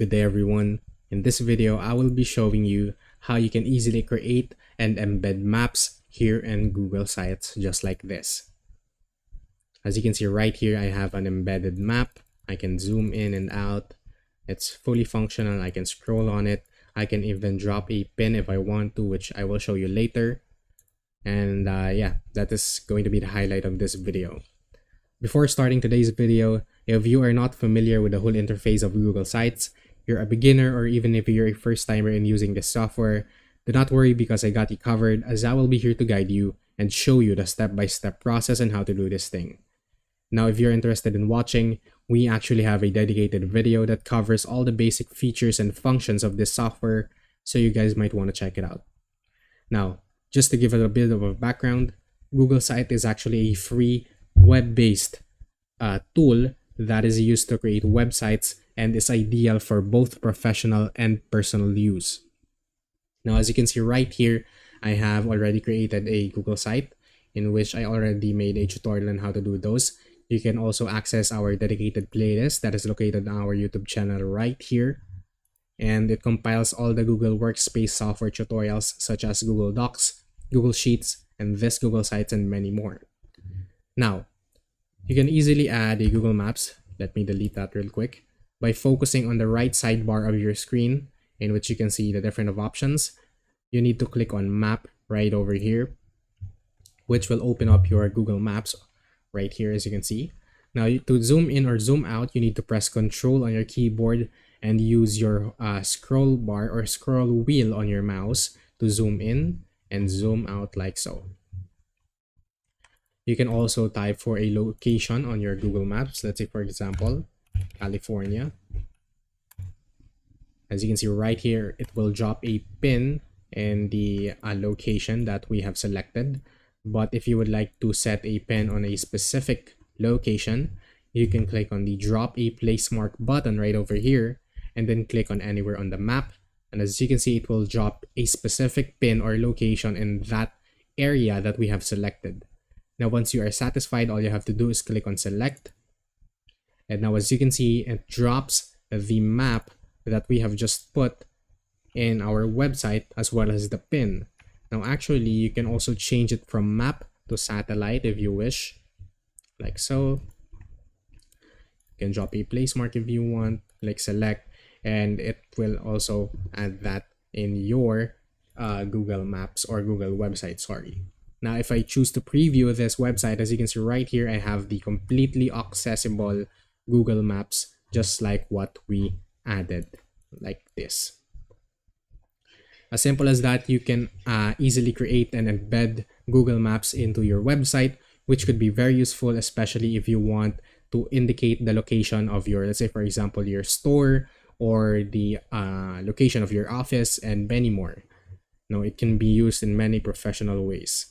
Good day everyone. In this video, I will be showing you how you can easily create and embed maps here in Google Sites just like this. As you can see right here, I have an embedded map. I can zoom in and out. It's fully functional. I can scroll on it. I can even drop a pin if I want to, which I will show you later. And yeah, that is going to be the highlight of this video. Before starting today's video, if you are not familiar with the whole interface of Google Sites, you're a beginner, or even if you're a first timer in using this software, do not worry because I got you covered, as I will be here to guide you and show you the step-by-step process and how to do this thing. Now, if you're interested in watching, we actually have a dedicated video that covers all the basic features and functions of this software, so you guys might want to check it out. Now, just to give it a bit of a background, Google Site is actually a free web-based tool that is used to create websites and is ideal for both professional and personal use. Now, as you can see right here, I have already created a Google site in which I already made a tutorial on how to do those. You can also access our dedicated playlist that is located on our YouTube channel right here. And it compiles all the Google Workspace software tutorials such as Google Docs, Google Sheets, and this Google Sites, and many more. Now, you can easily add a Google Maps. Let me delete that real quick. By focusing on the right sidebar of your screen, in which you can see the different options, you need to click on Map right over here, which will open up your Google Maps right here, as you can see. Now, to zoom in or zoom out, you need to press Control on your keyboard and use your scroll bar or scroll wheel on your mouse to zoom in and zoom out like so. You can also type for a location on your Google Maps. Let's say, for example, California. As you can see right here, it will drop a pin in the location that we have selected. But if you would like to set a pin on a specific location, you can click on the drop a place mark button right over here and then click on anywhere on the map. And as you can see, it will drop a specific pin or location in that area that we have selected. Now, once you are satisfied, all you have to do is click on select. And now, as you can see, it drops the map that we have just put in our website as well as the pin. Now, actually, you can also change it from map to satellite if you wish, like so. You can drop a place mark if you want, click select, and it will also add that in your Google Maps or Google website, sorry. Now, if I choose to preview this website, as you can see right here, I have the completely accessible Google Maps, just like what we added, like this. As simple as that, you can easily create and embed Google Maps into your website, which could be very useful, especially if you want to indicate the location of your, let's say, for example, your store or the location of your office and many more. Now, it can be used in many professional ways.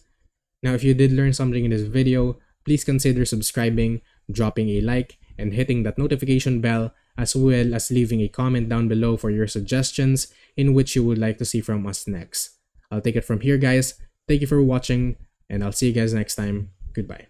Now, if you did learn something in this video, please consider subscribing, dropping a like, and hitting that notification bell, as well as leaving a comment down below for your suggestions in which you would like to see from us next. I'll take it from here, guys. Thank you for watching, and I'll see you guys next time. Goodbye.